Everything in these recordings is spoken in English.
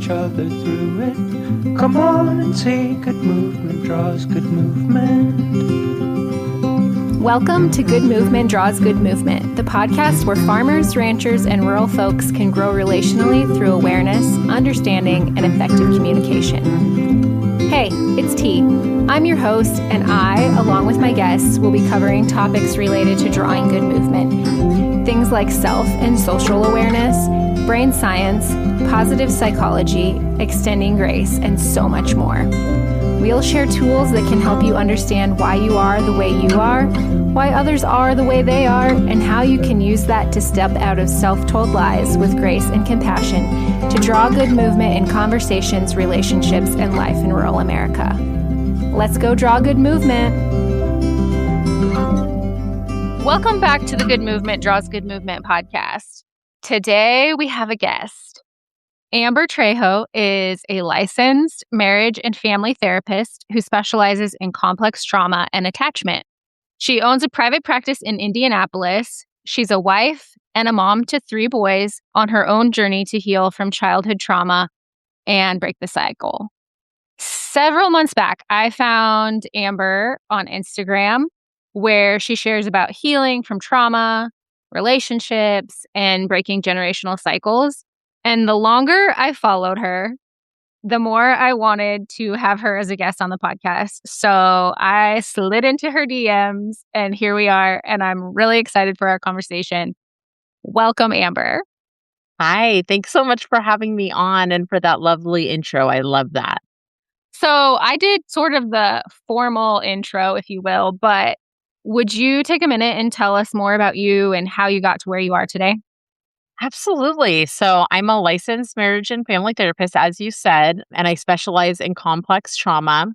each other through it. Come on and see, good movement draws good movement. Welcome to Good Movement Draws Good Movement, the podcast where farmers, ranchers, and rural folks can grow relationally through awareness, understanding, and effective communication. Hey, it's T. I'm your host, and I, along with my guests, will be covering topics related to drawing good movement. Things like self and social awareness, brain science, positive psychology, extending grace, and so much more. We'll share tools that can help you understand why you are the way you are, why others are the way they are, and how you can use that to step out of self-told lies with grace and compassion to draw good movement in conversations, relationships, and life in rural America. Let's go draw good movement. Welcome back to the Good Movement Draws Good Movement podcast. Today we have a guest. Amber Trejo is a licensed marriage and family therapist who specializes in complex trauma and attachment. She owns a private practice in Indianapolis. She's a wife and a mom to 3 boys on her own journey to heal from childhood trauma and break the cycle. Several months back, I found Amber on Instagram where she shares about healing from trauma, relationships, and breaking generational cycles. And the longer I followed her, the more I wanted to have her as a guest on the podcast. So I slid into her DMs and here we are. And I'm really excited for our conversation. Welcome, Amber. Hi, thanks so much for having me on and for that lovely intro. I love that. So I did sort of the formal intro, if you will, but would you take a minute and tell us more about you and how you got to where you are today? Absolutely. So I'm a licensed marriage and family therapist, as you said, and I specialize in complex trauma.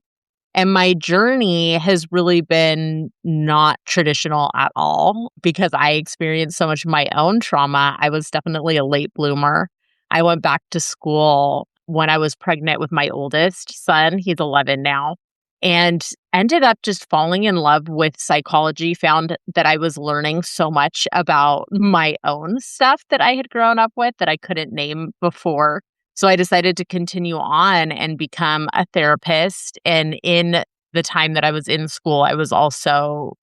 And my journey has really been not traditional at all because I experienced so much of my own trauma. I was definitely a late bloomer. I went back to school when I was pregnant with my oldest son. He's 11 now. And ended up just falling in love with psychology, found that I was learning so much about my own stuff that I had grown up with that I couldn't name before. So I decided to continue on and become a therapist. And in the time that I was in school, I was also,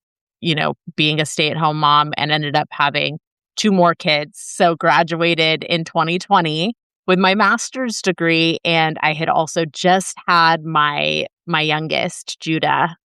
being a stay-at-home mom and ended up having 2 more kids. So graduated in 2020 with my master's degree. And I had also just had my youngest, Judah,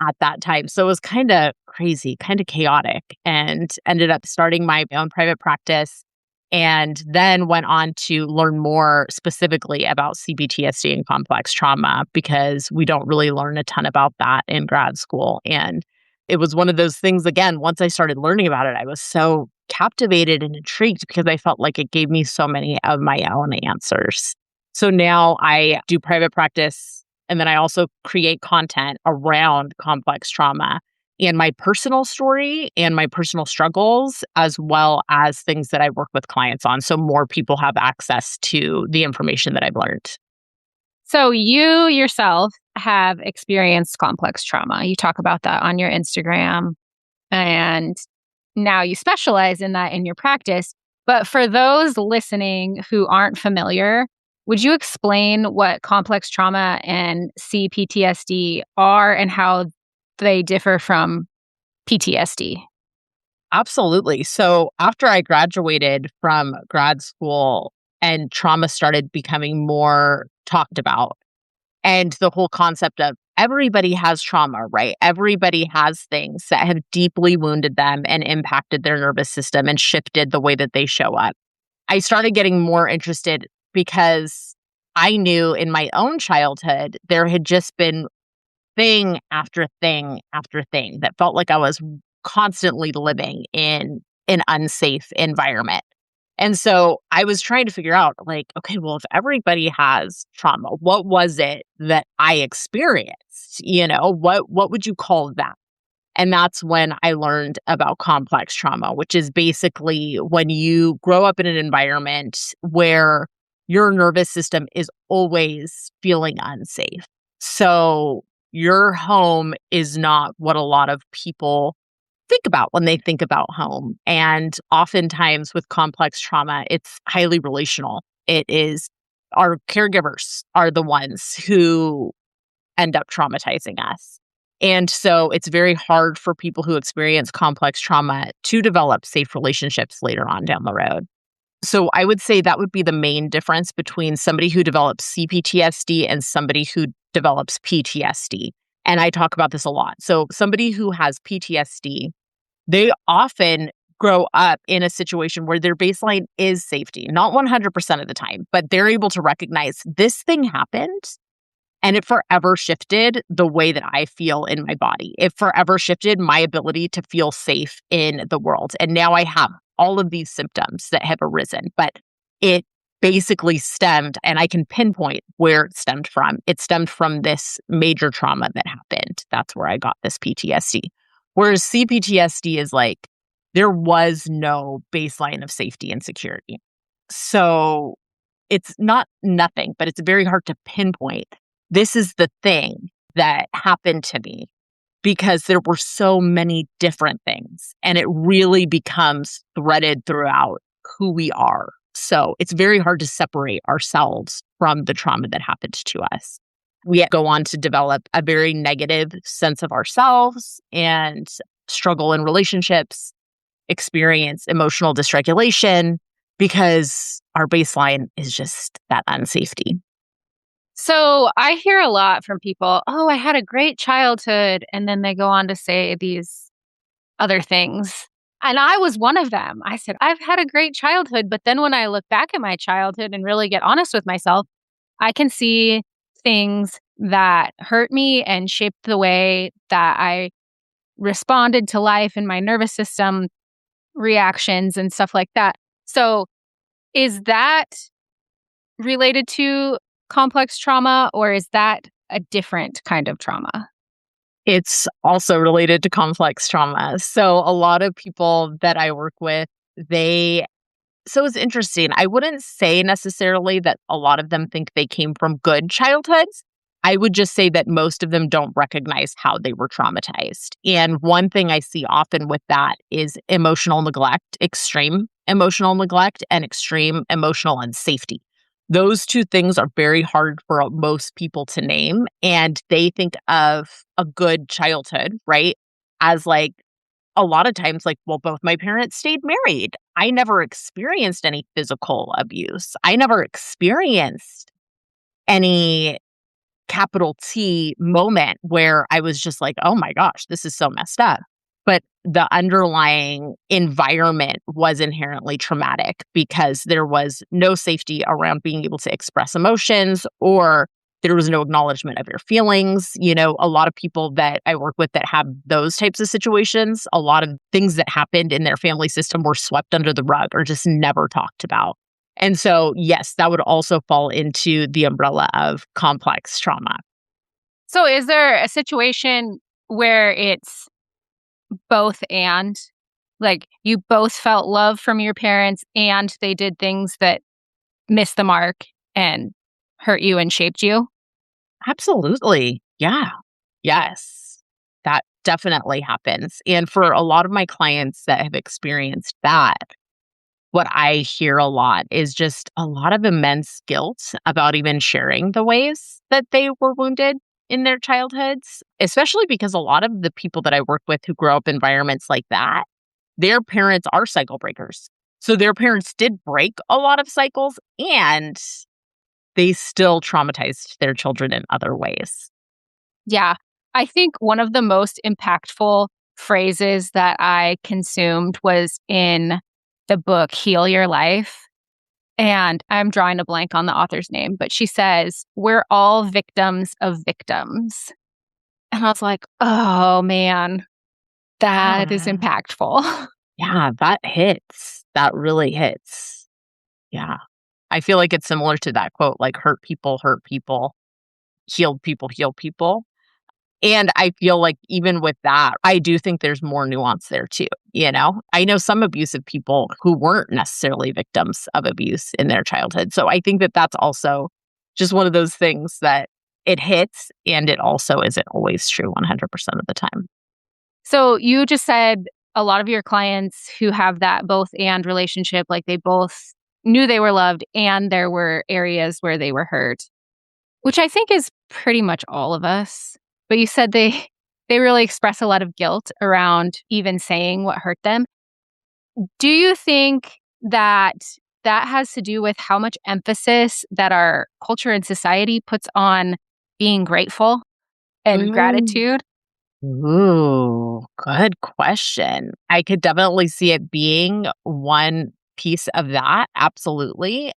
at that time. So it was kind of crazy, kind of chaotic, and ended up starting my own private practice and then went on to learn more specifically about C-PTSD and complex trauma because we don't really learn a ton about that in grad school. And it was one of those things, again, once I started learning about it, I was so captivated and intrigued because I felt like it gave me so many of my own answers. So now I do private practice, and then I also create content around complex trauma and my personal story and my personal struggles, as well as things that I work with clients on. So more people have access to the information that I've learned. So you yourself have experienced complex trauma. You talk about that on your Instagram, and now you specialize in that in your practice. But for those listening who aren't familiar, would you explain what complex trauma and C-PTSD are and how they differ from PTSD? Absolutely. So after I graduated from grad school and trauma started becoming more talked about, and the whole concept of everybody has trauma, right? Everybody has things that have deeply wounded them and impacted their nervous system and shifted the way that they show up. I started getting more interested because I knew in my own childhood, there had just been thing after thing after thing that felt like I was constantly living in an unsafe environment. And so I was trying to figure out, like, okay, well, if everybody has trauma, what was it that I experienced? What would you call that? And that's when I learned about complex trauma, which is basically when you grow up in an environment where your nervous system is always feeling unsafe. So your home is not what a lot of people think about when they think about home. And oftentimes with complex trauma, it's highly relational. It is our caregivers are the ones who end up traumatizing us. And so it's very hard for people who experience complex trauma to develop safe relationships later on down the road. So I would say that would be the main difference between somebody who develops C-PTSD and somebody who develops PTSD. And I talk about this a lot. So somebody who has PTSD, they often grow up in a situation where their baseline is safety, not 100% of the time, but they're able to recognize this thing happened and it forever shifted the way that I feel in my body. It forever shifted my ability to feel safe in the world. And now I have all of these symptoms that have arisen, but it basically stemmed, and I can pinpoint where it stemmed from. It stemmed from this major trauma that happened. That's where I got this PTSD. Whereas CPTSD is like, there was no baseline of safety and security. So it's not nothing, but it's very hard to pinpoint. This is the thing that happened to me because there were so many different things, and it really becomes threaded throughout who we are. So it's very hard to separate ourselves from the trauma that happened to us. We go on to develop a very negative sense of ourselves and struggle in relationships, experience emotional dysregulation because our baseline is just that unsafety. So I hear a lot from people, oh, I had a great childhood. And then they go on to say these other things. And I was one of them. I said, I've had a great childhood. But then when I look back at my childhood and really get honest with myself, I can see things that hurt me and shaped the way that I responded to life and my nervous system reactions and stuff like that. So is that related to complex trauma, or is that a different kind of trauma? It's also related to complex trauma. So a lot of people that I work with, so it's interesting. I wouldn't say necessarily that a lot of them think they came from good childhoods. I would just say that most of them don't recognize how they were traumatized. And one thing I see often with that is emotional neglect, extreme emotional neglect, and extreme emotional unsafety. Those two things are very hard for most people to name. And they think of a good childhood, right? As like, a lot of times, like, well, both my parents stayed married. I never experienced any physical abuse. I never experienced any capital T moment where I was just like, oh my gosh, this is so messed up. But the underlying environment was inherently traumatic because there was no safety around being able to express emotions, or there was no acknowledgement of your feelings. You know, a lot of people that I work with that have those types of situations, a lot of things that happened in their family system were swept under the rug or just never talked about. And so, yes, that would also fall into the umbrella of complex trauma. So is there a situation where it's both and, like, you both felt love from your parents and they did things that missed the mark and hurt you and shaped you? Absolutely. Yeah. Yes. That definitely happens. And for a lot of my clients that have experienced that, what I hear a lot is just a lot of immense guilt about even sharing the ways that they were wounded in their childhoods, especially because a lot of the people that I work with who grow up in environments like that, their parents are cycle breakers. So their parents did break a lot of cycles and they still traumatized their children in other ways. Yeah. I think one of the most impactful phrases that I consumed was in the book Heal Your Life. And I'm drawing a blank on the author's name, but she says, we're all victims of victims. And I was like, oh man, that is Yeah. impactful. Yeah, that hits. That really hits. Yeah. I feel like it's similar to that quote, like hurt people, heal people. And I feel like even with that, I do think there's more nuance there too. You know, I know some abusive people who weren't necessarily victims of abuse in their childhood. So I think that that's also just one of those things that it hits and it also isn't always true 100% of the time. So you just said a lot of your clients who have that both and relationship, like they both knew they were loved and there were areas where they were hurt, which I think is pretty much all of us. But you said they really express a lot of guilt around even saying what hurt them. Do you think that that has to do with how much emphasis that our culture and society puts on being grateful and gratitude? Ooh, good question. I could definitely see it being one piece of that. Absolutely.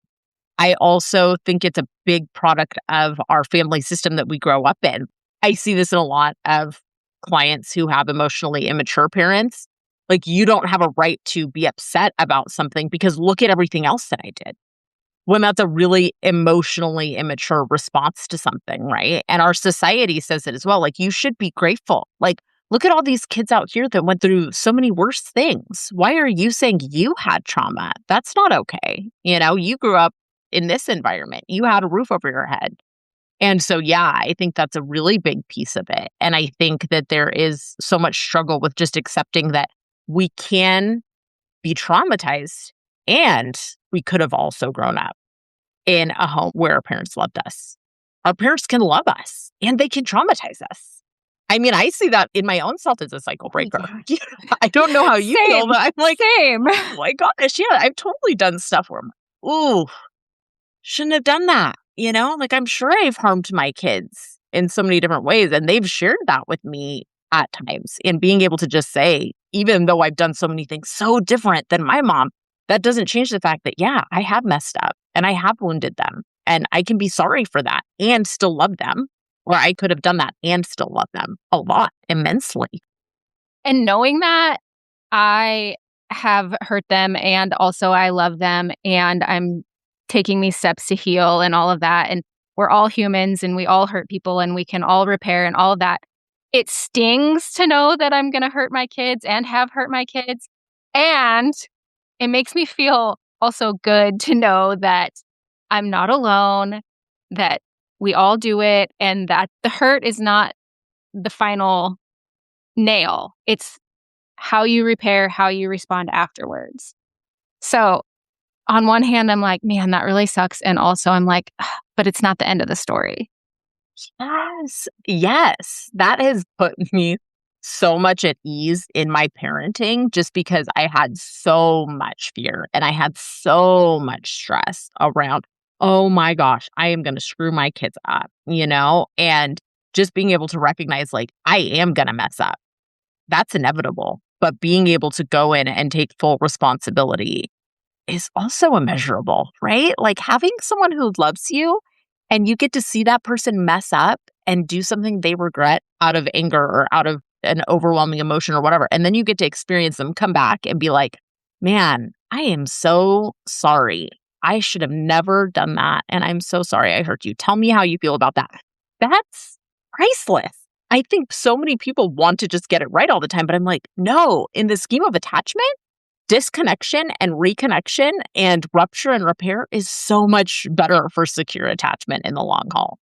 I also think it's a big product of our family system that we grow up in. I see this in a lot of clients who have emotionally immature parents. Like, you don't have a right to be upset about something because look at everything else that I did. When that's a really emotionally immature response to something, right? And our society says it as well. Like, you should be grateful. Like, look at all these kids out here that went through so many worse things. Why are you saying you had trauma? That's not okay. You grew up in this environment, you had a roof over your head. And so, yeah, I think that's a really big piece of it. And I think that there is so much struggle with just accepting that we can be traumatized and we could have also grown up in a home where our parents loved us. Our parents can love us and they can traumatize us. I mean, I see that in my own self as a cycle breaker. I don't know how you feel, but I'm like, Same. oh my gosh, yeah, I've totally done stuff where I'm like, ooh, shouldn't have done that. Like, I'm sure I've harmed my kids in so many different ways. And they've shared that with me at times. And being able to just say, even though I've done so many things so different than my mom, that doesn't change the fact that, yeah, I have messed up and I have wounded them. And I can be sorry for that and still love them. Or I could have done that and still love them a lot, immensely. And knowing that, I have hurt them and also I love them and I'm taking these steps to heal and all of that. And we're all humans and we all hurt people and we can all repair and all of that. It stings to know that I'm going to hurt my kids and have hurt my kids. And it makes me feel also good to know that I'm not alone, that we all do it, and that the hurt is not the final nail. It's how you repair, how you respond afterwards. So on one hand, I'm like, man, that really sucks. And also I'm like, but it's not the end of the story. Yes. Yes. That has put me so much at ease in my parenting just because I had so much fear and I had so much stress around, oh my gosh, I am going to screw my kids up, and just being able to recognize, like, I am going to mess up. That's inevitable. But being able to go in and take full responsibility is also immeasurable, right? Like, having someone who loves you and you get to see that person mess up and do something they regret out of anger or out of an overwhelming emotion or whatever. And then you get to experience them come back and be like, man, I am so sorry. I should have never done that. And I'm so sorry I hurt you. Tell me how you feel about that. That's priceless. I think so many people want to just get it right all the time. But I'm like, no, in the scheme of attachment, disconnection and reconnection and rupture and repair is so much better for secure attachment in the long haul.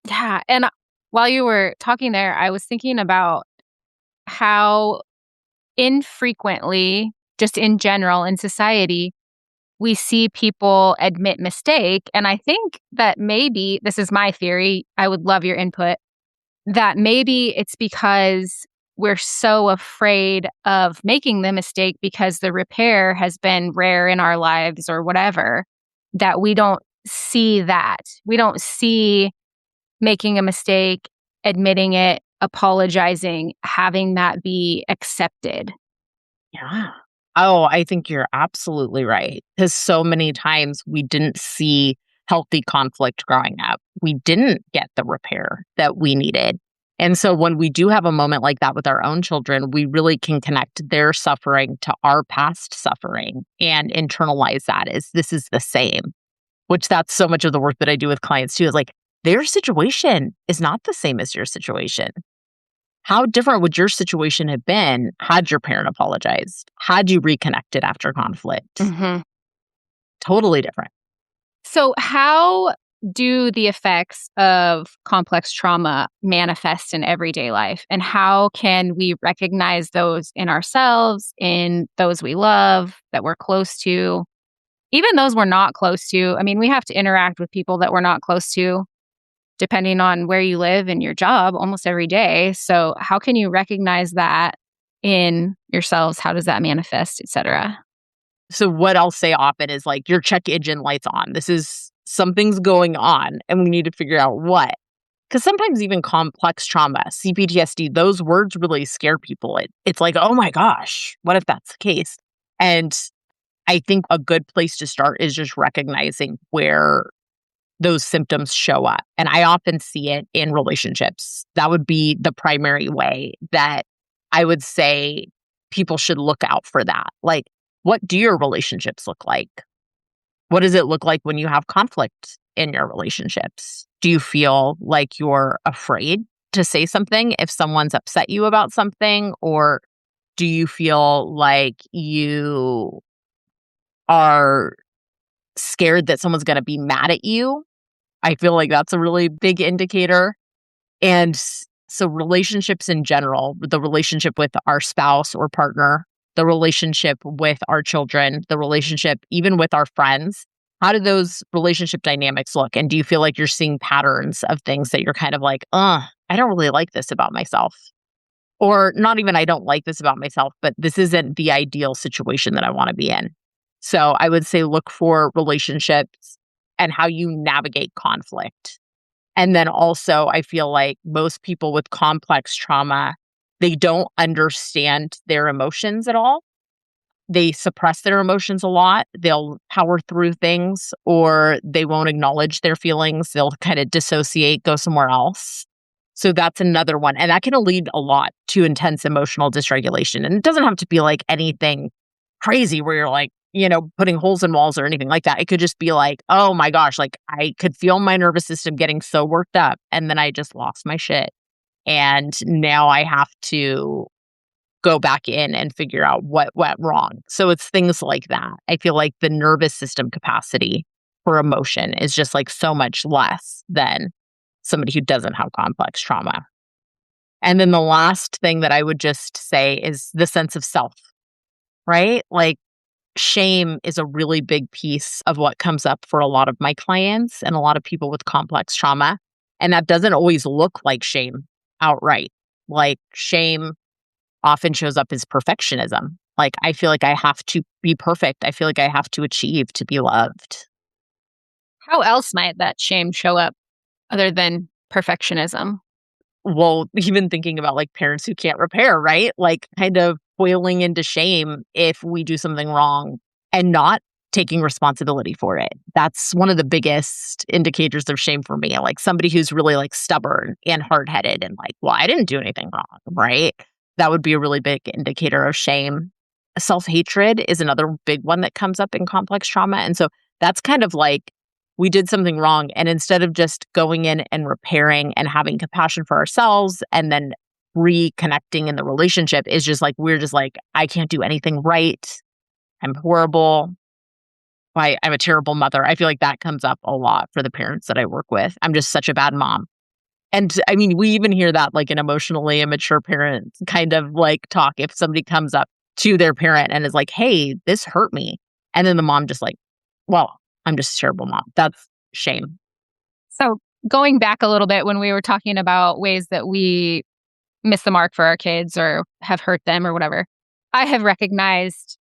Yeah. And while you were talking there, I was thinking about how infrequently, just in general in society, we see people admit mistake. And I think that maybe, this is my theory, I would love your input, that maybe it's because we're so afraid of making the mistake because the repair has been rare in our lives or whatever, that we don't see that. We don't see making a mistake, admitting it, apologizing, having that be accepted. Yeah. Oh, I think you're absolutely right. Because so many times we didn't see healthy conflict growing up. We didn't get the repair that we needed. And so when we do have a moment like that with our own children, we really can connect their suffering to our past suffering and internalize that as this is the same, which that's so much of the work that I do with clients too, is like, their situation is not the same as your situation. How different would your situation have been had your parent apologized? Had you reconnected after conflict? Mm-hmm. Totally different. So how do the effects of complex trauma manifest in everyday life? And how can we recognize those in ourselves, in those we love, that we're close to? even those we're not close to. I mean, we have to interact with people that we're not close to, depending on where you live and your job almost every day. So how can you recognize that in yourselves? How does that manifest, et cetera? So what I'll say often is like, your check engine light's on. This is something's going on and we need to figure out what. Because sometimes even complex trauma, C-PTSD, those words really scare people. It's like, oh my gosh, what if that's the case? And I think a good place to start is just recognizing where those symptoms show up. And I often see it in relationships. That would be the primary way that I would say people should look out for that. Like, what do your relationships look like? What does it look like when you have conflict in your relationships? Do you feel like you're afraid to say something if someone's upset you about something? Or do you feel like you are scared that someone's going to be mad at you? I feel like that's a really big indicator. And so relationships in general, the relationship with our spouse or partner, the relationship with our children, the relationship even with our friends, how do those relationship dynamics look? And do you feel like you're seeing patterns of things that you're kind of like, I don't really like this about myself? Or not even I don't like this about myself, but this isn't the ideal situation that I want to be in. So I would say look for relationships and how you navigate conflict. And then also, I feel like most people with complex trauma, they don't understand their emotions at all. They suppress their emotions a lot. They'll power through things, or they won't acknowledge their feelings. They'll kind of dissociate, go somewhere else. So that's another one. And that can lead a lot to intense emotional dysregulation. And it doesn't have to be like anything crazy where you're like, putting holes in walls or anything like that. It could just be like, oh my gosh, like I could feel my nervous system getting so worked up. And then I just lost my shit. And now I have to go back in and figure out what went wrong. So it's things like that. I feel like the nervous system capacity for emotion is just like so much less than somebody who doesn't have complex trauma. And then the last thing that I would just say is the sense of self, right? Like shame is a really big piece of what comes up for a lot of my clients and a lot of people with complex trauma. And that doesn't always look like shame outright. Like shame often shows up as perfectionism. Like I feel like I have to be perfect. I feel like I have to achieve to be loved. How else might that shame show up other than perfectionism? Well, even thinking about like parents who can't repair, right? Like kind of boiling into shame if we do something wrong and not taking responsibility for it. That's one of the biggest indicators of shame for me. Like somebody who's really like stubborn and hard-headed and like, well, I didn't do anything wrong, right? That would be a really big indicator of shame. Self-hatred is another big one that comes up in complex trauma. And so that's kind of like we did something wrong. And instead of just going in and repairing and having compassion for ourselves and then reconnecting in the relationship is just like, we're just like, I can't do anything right. I'm horrible. I'm a terrible mother. I feel like that comes up a lot for the parents that I work with. I'm just such a bad mom. And I mean, we even hear that like an emotionally immature parent kind of like talk if somebody comes up to their parent and is like, hey, this hurt me. And then the mom just like, well, I'm just a terrible mom. That's shame. So going back a little bit when we were talking about ways that we miss the mark for our kids or have hurt them or whatever, I have recognized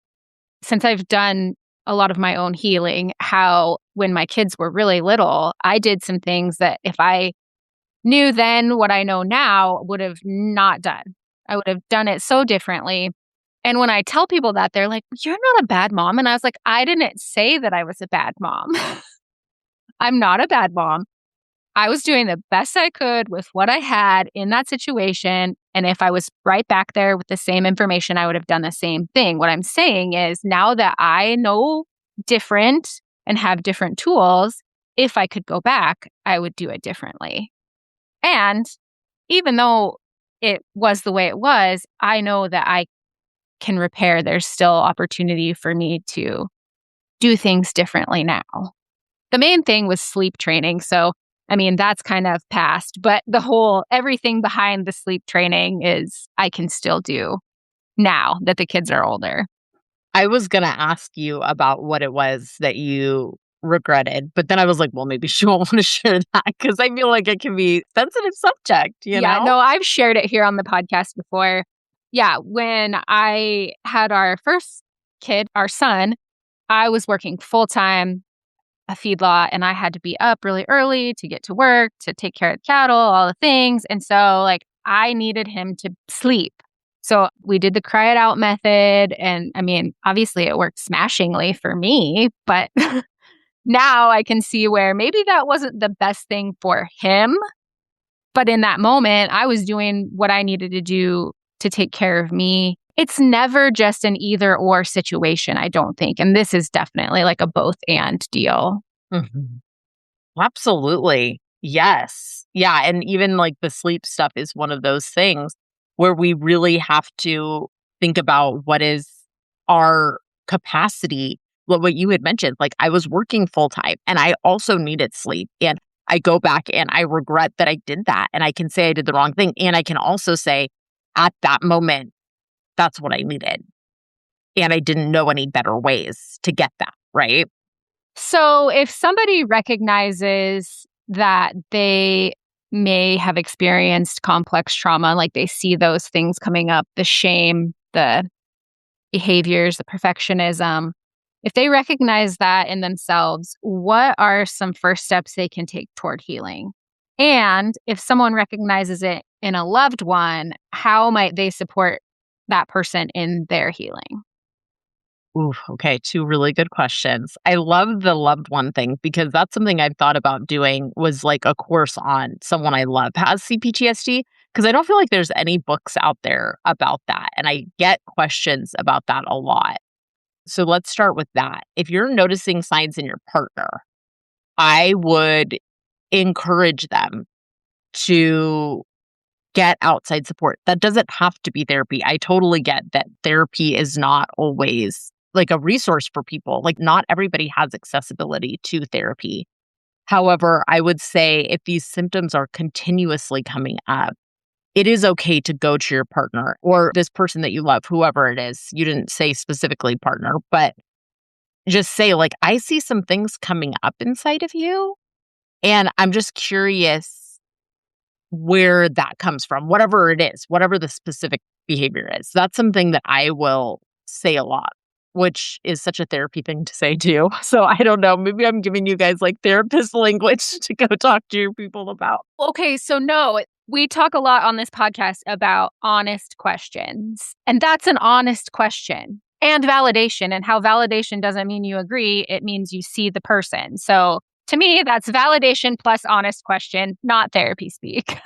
since I've done a lot of my own healing, how when my kids were really little, I did some things that if I knew then what I know now, would have not done. I would have done it so differently. And when I tell people that, they're like, you're not a bad mom. And I was like, I didn't say that I was a bad mom. I'm not a bad mom. I was doing the best I could with what I had in that situation. And if I was right back there with the same information, I would have done the same thing. What I'm saying is now that I know different and have different tools, if I could go back, I would do it differently. And even though it was the way it was, I know that I can repair. There's still opportunity for me to do things differently now. The main thing was sleep training. So, I mean, that's kind of past, but everything behind the sleep training is I can still do now that the kids are older. I was going to ask you about what it was that you regretted, but then I was like, well, maybe she won't want to share that because I feel like it can be a sensitive subject, Yeah, no, I've shared it here on the podcast before. Yeah, when I had our first kid, our son, I was working full time, a feedlot, and I had to be up really early to get to work, to take care of the cattle, all the things. And so, like, I needed him to sleep. So we did the cry it out method. And I mean, obviously it worked smashingly for me, but now I can see where maybe that wasn't the best thing for him. But in that moment, I was doing what I needed to do to take care of me. It's never just an either or situation, I don't think. And this is definitely like a both and deal. Mhm. Absolutely. Yes. Yeah. And even like the sleep stuff is one of those things where we really have to think about what is our capacity. Well, what you had mentioned, like I was working full time and I also needed sleep. And I go back and I regret that I did that. And I can say I did the wrong thing. And I can also say at that moment, that's what I needed. And I didn't know any better ways to get that. Right. So if somebody recognizes that they may have experienced complex trauma, like they see those things coming up, the shame, the behaviors, the perfectionism, if they recognize that in themselves, what are some first steps they can take toward healing? And if someone recognizes it in a loved one, how might they support that person in their healing? Ooh, okay. Two really good questions. I love the loved one thing because that's something I've thought about doing was like a course on someone I love has C-PTSD because I don't feel like there's any books out there about that. And I get questions about that a lot. So let's start with that. If you're noticing signs in your partner, I would encourage them to get outside support. That doesn't have to be therapy. I totally get that therapy is not always like a resource for people. Like, not everybody has accessibility to therapy. However, I would say if these symptoms are continuously coming up, it is okay to go to your partner or this person that you love, whoever it is. You didn't say specifically partner, but just say, like, I see some things coming up inside of you. And I'm just curious where that comes from, whatever it is, whatever the specific behavior is. That's something that I will say a lot, which is such a therapy thing to say too. So I don't know. Maybe I'm giving you guys like therapist language to go talk to your people about. Okay, so no, we talk a lot on this podcast about honest questions, and that's an honest question and validation, and how validation doesn't mean you agree, it means you see the person. So to me, that's validation plus honest question, not therapy speak.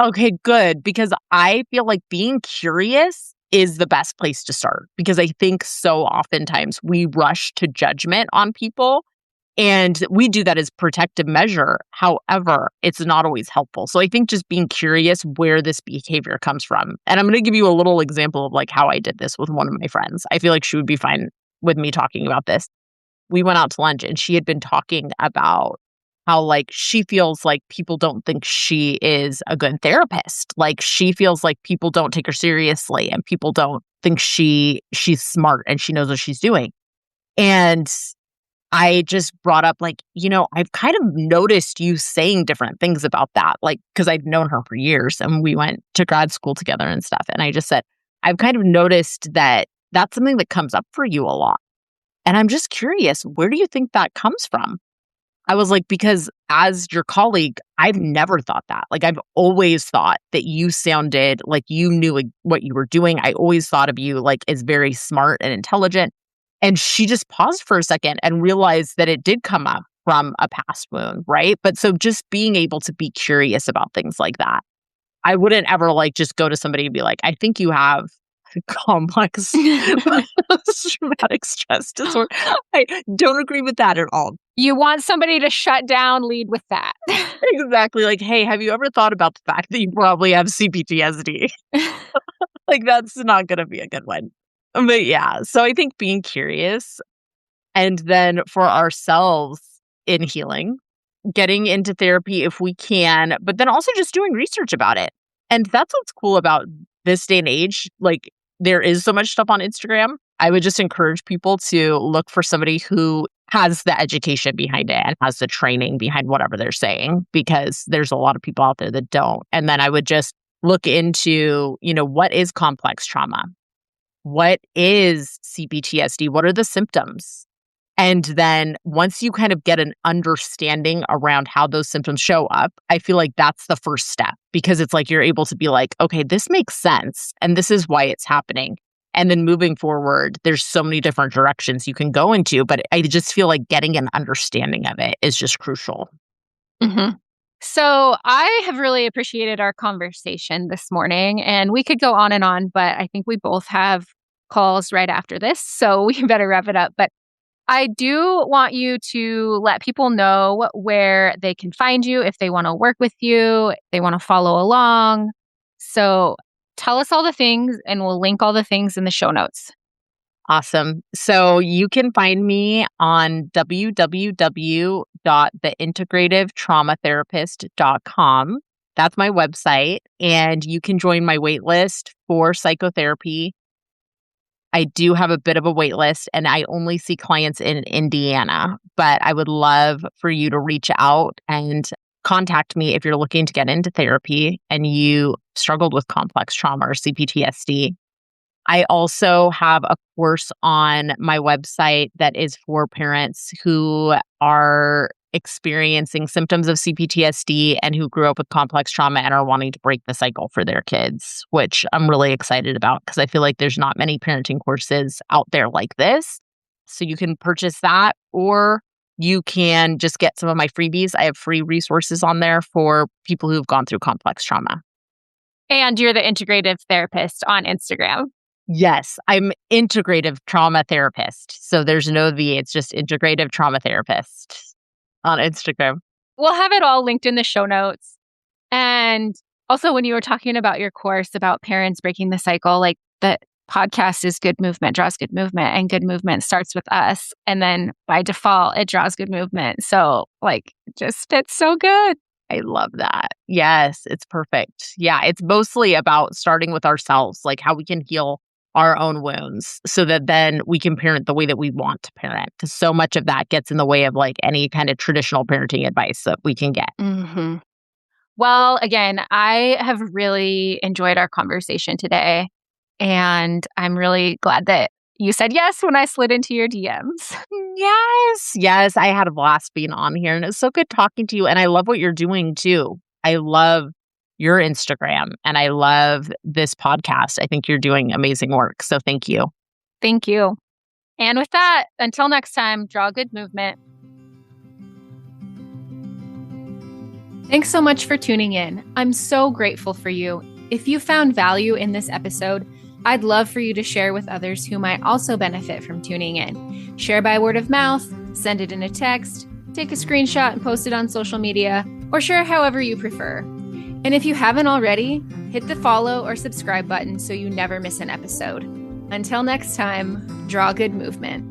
Okay, good. Because I feel like being curious is the best place to start because I think so oftentimes we rush to judgment on people and we do that as protective measure. However, it's not always helpful. So I think just being curious where this behavior comes from. And I'm going to give you a little example of like how I did this with one of my friends. I feel like she would be fine with me talking about this. We went out to lunch and she had been talking about how like she feels like people don't think she is a good therapist. Like she feels like people don't take her seriously and people don't think she's smart and she knows what she's doing. And I just brought up like, I've kind of noticed you saying different things about that. Like, because I've known her for years and we went to grad school together and stuff. And I just said, I've kind of noticed that that's something that comes up for you a lot. And I'm just curious, where do you think that comes from? I was like, because as your colleague, I've never thought that. Like, I've always thought that you sounded like you knew what you were doing. I always thought of you like as very smart and intelligent. And she just paused for a second and realized that it did come up from a past wound, right? But so just being able to be curious about things like that. I wouldn't ever like just go to somebody and be like, I think you have complex traumatic stress disorder. I don't agree with that at all. You want somebody to shut down, lead with that. Exactly. Like, hey, have you ever thought about the fact that you probably have C-PTSD? Like, that's not going to be a good one. But yeah, so I think being curious and then for ourselves in healing, getting into therapy if we can, but then also just doing research about it. And that's what's cool about this day and age. Like, there is so much stuff on Instagram. I would just encourage people to look for somebody who has the education behind it and has the training behind whatever they're saying, because there's a lot of people out there that don't. And then I would just look into, what is complex trauma? What is C-PTSD? What are the symptoms? And then once you kind of get an understanding around how those symptoms show up, I feel like that's the first step, because it's like you're able to be like, okay, this makes sense. And this is why it's happening. And then moving forward, there's so many different directions you can go into. But I just feel like getting an understanding of it is just crucial. Mm-hmm. So I have really appreciated our conversation this morning, and we could go on, but I think we both have calls right after this, so we better wrap it up. But I do want you to let people know where they can find you if they want to work with you, if they want to follow along. So tell us all the things, and we'll link all the things in the show notes. Awesome. So you can find me on www.theintegrativetraumatherapist.com. That's my website. And you can join my wait list for psychotherapy. I do have a bit of a wait list, and I only see clients in Indiana, but I would love for you to reach out and contact me if you're looking to get into therapy and you struggled with complex trauma or C-PTSD. I also have a course on my website that is for parents who are experiencing symptoms of C-PTSD and who grew up with complex trauma and are wanting to break the cycle for their kids, which I'm really excited about because I feel like there's not many parenting courses out there like this. So you can purchase that, or you can just get some of my freebies. I have free resources on there for people who've gone through complex trauma. And you're the integrative therapist on Instagram. Yes, I'm integrative trauma therapist. So there's no V, it's just integrative trauma therapist on Instagram. We'll have it all linked in the show notes. And also, when you were talking about your course about parents breaking the cycle, like the podcast is Good Movement Draws Good Movement, and Good Movement starts with us. And then by default, it draws good movement. So it just fits so good. I love that. Yes, it's perfect. Yeah, it's mostly about starting with ourselves, like how we can heal our own wounds so that then we can parent the way that we want to parent. Because so much of that gets in the way of any kind of traditional parenting advice that we can get. Mm-hmm. Well, again, I have really enjoyed our conversation today. And I'm really glad that you said yes when I slid into your DMs. Yes. I had a blast being on here, and it's so good talking to you. And I love what you're doing too. I love your Instagram and I love this podcast. I think you're doing amazing work. So thank you. Thank you. And with that, until next time, draw good movement. Thanks so much for tuning in. I'm so grateful for you. If you found value in this episode, I'd love for you to share with others who might also benefit from tuning in. Share by word of mouth, send it in a text, take a screenshot and post it on social media, or share however you prefer. And if you haven't already, hit the follow or subscribe button so you never miss an episode. Until next time, draw good movement.